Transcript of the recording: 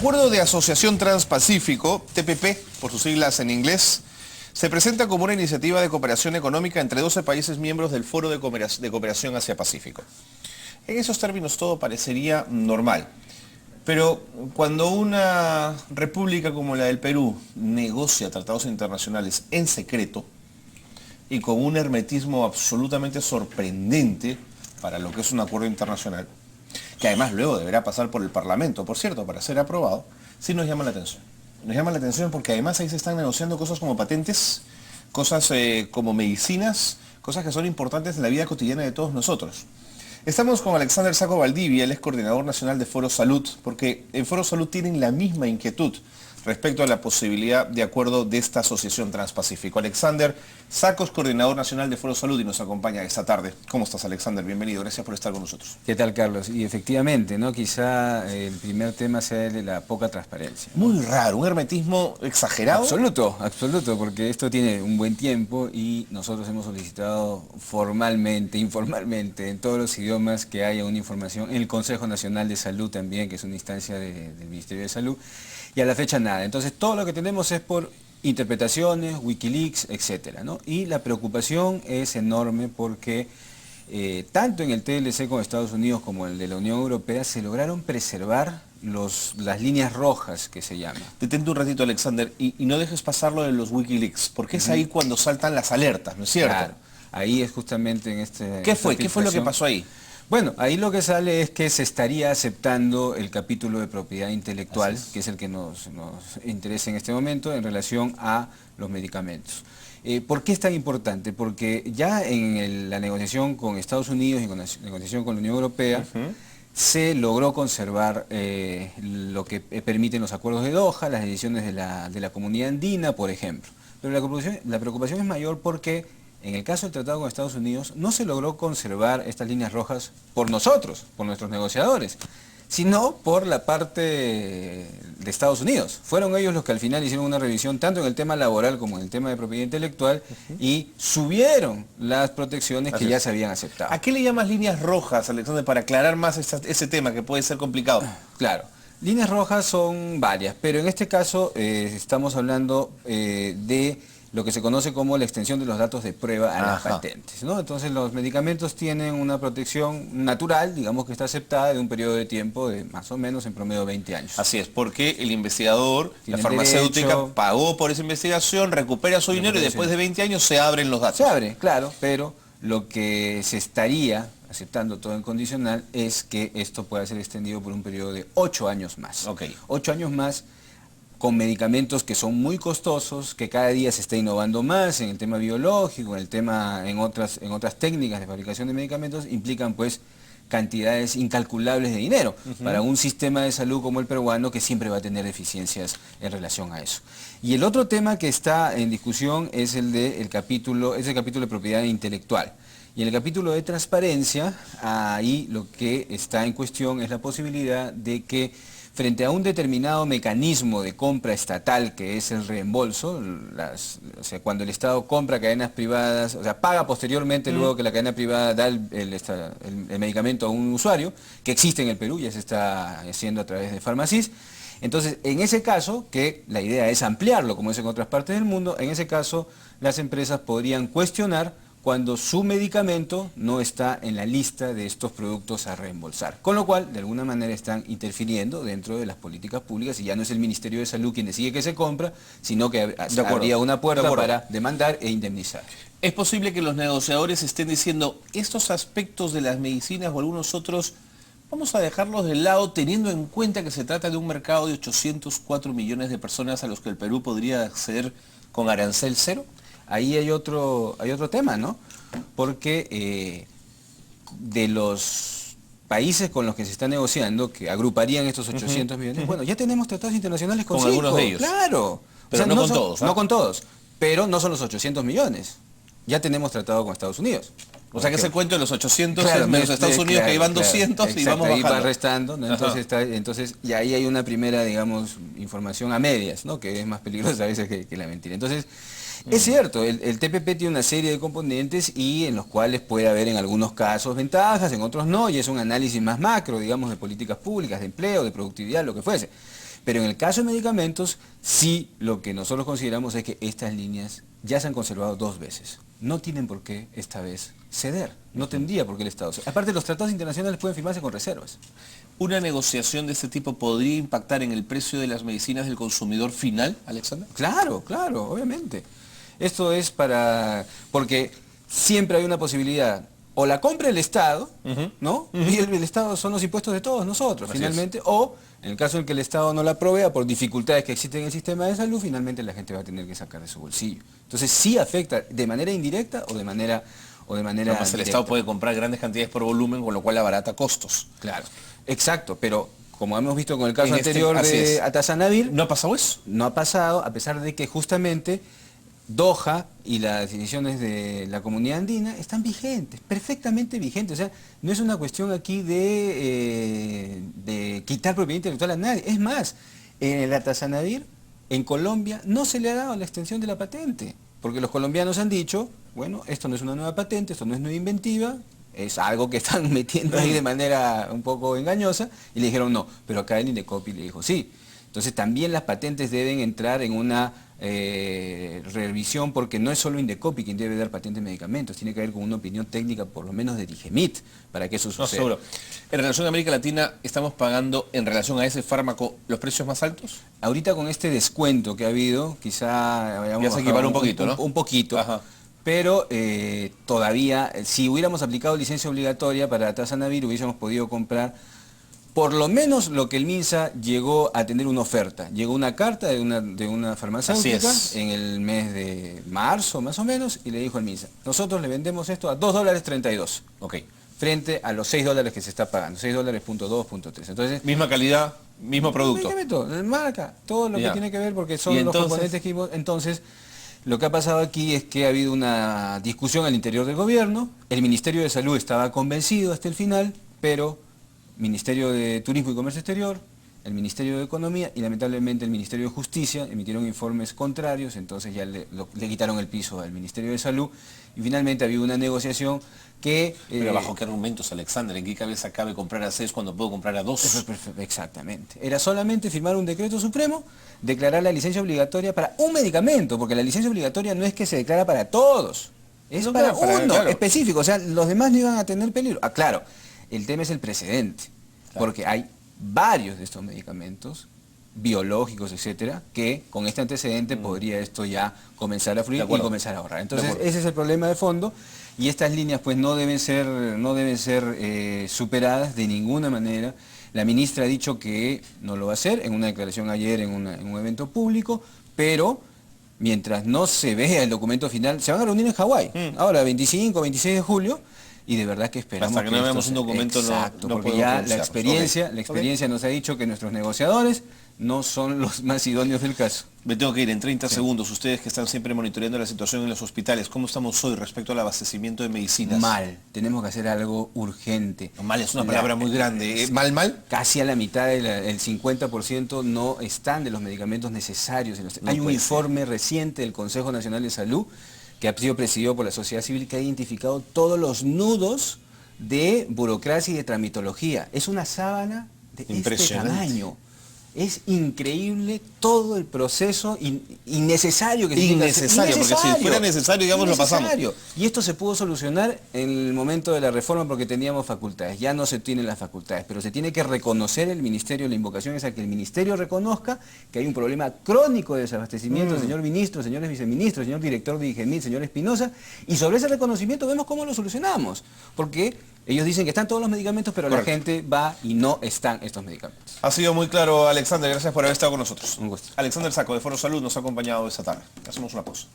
Acuerdo de Asociación Transpacífico, TPP, por sus siglas en inglés, se presenta como una iniciativa de cooperación económica entre 12 países miembros del Foro de Cooperación Asia-Pacífico. En esos términos todo parecería normal, pero cuando una república como la del Perú negocia tratados internacionales en secreto y con un hermetismo absolutamente sorprendente para lo que es un acuerdo internacional, que además luego deberá pasar por el Parlamento, por cierto, para ser aprobado, sí nos llama la atención. Nos llama la atención porque además ahí se están negociando cosas como patentes, cosas como medicinas, cosas que son importantes en la vida cotidiana de todos nosotros. Estamos con Alexander Saco Valdivia, él es coordinador nacional de Foro Salud, porque en Foro Salud tienen la misma inquietud respecto a la posibilidad de acuerdo de esta asociación Transpacífico. Alexander Saco es coordinador nacional de Foro Salud y nos acompaña esta tarde. ¿Cómo estás, Alexander? Bienvenido, gracias por estar con nosotros. ¿Qué tal, Carlos? Y efectivamente, ¿no? Quizá el primer tema sea el de la poca transparencia, ¿no? Muy raro, un hermetismo exagerado. Absoluto, absoluto, porque esto tiene un buen tiempo y nosotros hemos solicitado formalmente, informalmente, en todos los idiomas que haya una información, en el Consejo Nacional de Salud también, que es una instancia del Ministerio de Salud, y a la fecha nada. Entonces todo lo que tenemos es por interpretaciones, Wikileaks, etcétera, ¿no? Y la preocupación es enorme porque tanto en el TLC con Estados Unidos como el de la Unión Europea se lograron preservar las líneas rojas que se llaman. Detente un ratito, Alexander, y no dejes pasar lo de los Wikileaks, porque es ahí cuando saltan las alertas, ¿no es cierto? Claro, ahí es justamente en este... ¿Qué fue lo que pasó ahí? Bueno, ahí lo que sale es que se estaría aceptando el capítulo de propiedad intelectual, que es el que nos interesa en este momento, en relación a los medicamentos. ¿Por qué es tan importante? Porque ya en la negociación con Estados Unidos y con la negociación con la Unión Europea, se logró conservar lo que permiten los acuerdos de Doha, las decisiones de la Comunidad Andina, por ejemplo. Pero la preocupación es mayor porque en el caso del tratado con Estados Unidos no se logró conservar estas líneas rojas por nosotros, por nuestros negociadores, sino por la parte de Estados Unidos. Fueron ellos los que al final hicieron una revisión tanto en el tema laboral como en el tema de propiedad intelectual y subieron las protecciones que ya se habían aceptado. ¿A qué le llamas líneas rojas, Alexander, para aclarar más ese tema que puede ser complicado? Claro. Líneas rojas son varias, pero en este caso estamos hablando de lo que se conoce como la extensión de los datos de prueba a las patentes, ¿no? Entonces los medicamentos tienen una protección natural, digamos que está aceptada, de un periodo de tiempo de más o menos en promedio 20 años. Así es, porque el investigador, la farmacéutica, pagó por esa investigación, recupera su dinero y después de 20 años se abren los datos. Se abre, claro, pero lo que se estaría aceptando todo en condicional es que esto pueda ser extendido por un periodo de 8 años más. 8 años más con medicamentos que son muy costosos, que cada día se está innovando más en el tema biológico, en otras técnicas de fabricación de medicamentos, implican pues cantidades incalculables de dinero para un sistema de salud como el peruano que siempre va a tener deficiencias en relación a eso. Y el otro tema que está en discusión es el capítulo de propiedad intelectual. Y en el capítulo de transparencia, ahí lo que está en cuestión es la posibilidad de que frente a un determinado mecanismo de compra estatal que es el reembolso, o sea, cuando el Estado compra cadenas privadas, o sea, paga posteriormente luego que la cadena privada da el medicamento a un usuario, que existe en el Perú, ya se está haciendo a través de Farmacis. Entonces, en ese caso, que la idea es ampliarlo, como es en otras partes del mundo, en ese caso las empresas podrían cuestionar cuando su medicamento no está en la lista de estos productos a reembolsar. Con lo cual, de alguna manera están interfiriendo dentro de las políticas públicas y ya no es el Ministerio de Salud quien decide que se compra, sino que habría una puerta para demandar e indemnizar. ¿Es posible que los negociadores estén diciendo estos aspectos de las medicinas o algunos otros vamos a dejarlos de lado teniendo en cuenta que se trata de un mercado de 804 millones de personas a los que el Perú podría acceder con arancel cero? Ahí hay otro tema, ¿no? Porque de los países con los que se está negociando, que agruparían estos 800 millones, bueno, ya tenemos tratados internacionales con algunos de ellos. Claro. Pero o sea, no con todos. No con todos, pero no son los 800 millones. Ya tenemos tratado con Estados Unidos. O sea que ese cuento de los 800 menos Estados Unidos que iban 200 y vamos bajando. Ahí va restando, ¿no? Entonces, y ahí hay una primera, digamos, información a medias, ¿no? Que es más peligrosa a veces que la mentira. Entonces, es cierto, el TPP tiene una serie de componentes y en los cuales puede haber en algunos casos ventajas, en otros no, y es un análisis más macro, digamos, de políticas públicas, de empleo, de productividad, lo que fuese. Pero en el caso de medicamentos, sí lo que nosotros consideramos es que estas líneas ya se han conservado 2 veces. No tienen por qué esta vez ceder. No tendría por qué el Estado ceder. Aparte, los tratados internacionales pueden firmarse con reservas. ¿Una negociación de este tipo podría impactar en el precio de las medicinas del consumidor final, Alexander? Claro, claro, obviamente. Esto es porque siempre hay una posibilidad. O la compra el Estado, ¿no? Y el Estado son los impuestos de todos nosotros, finalmente. O, en el caso en que el Estado no la provea por dificultades que existen en el sistema de salud, finalmente la gente va a tener que sacar de su bolsillo. Entonces sí afecta de manera indirecta o de manera Además, el Estado puede comprar grandes cantidades por volumen, con lo cual abarata costos. Claro, exacto, pero como hemos visto con el caso anterior de Atazanavir, ¿no ha pasado eso? No ha pasado, a pesar de que justamente Doha y las decisiones de la Comunidad Andina están vigentes, perfectamente vigentes. O sea, no es una cuestión aquí de quitar propiedad intelectual a nadie. Es más, en el Atazanavir, en Colombia, no se le ha dado la extensión de la patente, porque los colombianos han dicho, bueno, esto no es una nueva patente, esto no es nueva inventiva, es algo que están metiendo ahí de manera un poco engañosa, y le dijeron no, pero acá el INDECOPI le dijo sí. Entonces también las patentes deben entrar en una revisión, porque no es solo INDECOPI quien debe dar patentes de medicamentos, tiene que haber con una opinión técnica por lo menos de DIGEMIT para que eso suceda. No, seguro. En relación a América Latina, ¿estamos pagando en relación a ese fármaco los precios más altos? Ahorita con este descuento que ha habido, quizá vayamos ya se equipara un poquito, ¿no? Un poquito. Ajá. Pero todavía, si hubiéramos aplicado licencia obligatoria para Atazanavir, hubiésemos podido comprar por lo menos lo que el MINSA llegó a tener una oferta. Llegó una carta de una farmacéutica en el mes de marzo, más o menos, y le dijo al MINSA, nosotros le vendemos esto a $2.32, frente a los $6 que se está pagando, $6.2.3. Entonces, misma calidad, mismo producto. Marca, todo lo que tiene que ver, porque son los componentes que... Entonces, lo que ha pasado aquí es que ha habido una discusión al interior del gobierno, el Ministerio de Salud estaba convencido hasta el final, pero Ministerio de Turismo y Comercio Exterior, el Ministerio de Economía y lamentablemente el Ministerio de Justicia emitieron informes contrarios, entonces ya le quitaron el piso al Ministerio de Salud y finalmente había una negociación que... Pero ¿bajo qué argumentos, Alexander? ¿En qué cabeza cabe comprar a 6 cuando puedo comprar a 2? Exactamente. Era solamente firmar un decreto supremo, declarar la licencia obligatoria para un medicamento, porque la licencia obligatoria no es que se declara para todos, es para uno específico, o sea, los demás no iban a tener peligro. Ah, claro, el tema es el precedente, porque hay varios de estos medicamentos, biológicos, etcétera, que con este antecedente podría esto ya comenzar a fluir y comenzar a ahorrar. Entonces, ese es el problema de fondo, y estas líneas pues no deben ser superadas de ninguna manera. La ministra ha dicho que no lo va a hacer en una declaración ayer en un evento público, pero mientras no se vea el documento final, se van a reunir en Hawái, ahora 25, 26 de julio, y de verdad que esperamos hasta que no veamos un documento. Exacto, porque ya la experiencia nos ha dicho que nuestros negociadores no son los más idóneos del caso. Me tengo que ir en 30 segundos. Ustedes que están siempre monitoreando la situación en los hospitales, ¿cómo estamos hoy respecto al abastecimiento de medicinas? Mal, tenemos que hacer algo urgente. Mal es una palabra muy grande. ¿Mal? Casi a la mitad, el 50% no están de los medicamentos necesarios. Hay un informe reciente del Consejo Nacional de Salud que ha sido presidido por la sociedad civil, que ha identificado todos los nudos de burocracia y de tramitología. Es una sábana de este tamaño. Es increíble todo el proceso innecesario que se tiene que hacer. Innecesario, porque si fuera necesario, digamos, lo pasamos. Y esto se pudo solucionar en el momento de la reforma porque teníamos facultades. Ya no se tienen las facultades, pero se tiene que reconocer el ministerio. La invocación es a que el ministerio reconozca que hay un problema crónico de desabastecimiento, señor ministro, señores viceministros, señor director de DIGEMIT, señor Espinosa, y sobre ese reconocimiento vemos cómo lo solucionamos. Porque ellos dicen que están todos los medicamentos, pero la gente va y no están estos medicamentos. Ha sido muy claro, Alexander. Gracias por haber estado con nosotros. Un gusto. Alexander Sacco, de Foro Salud, nos ha acompañado esta tarde. Hacemos una pausa.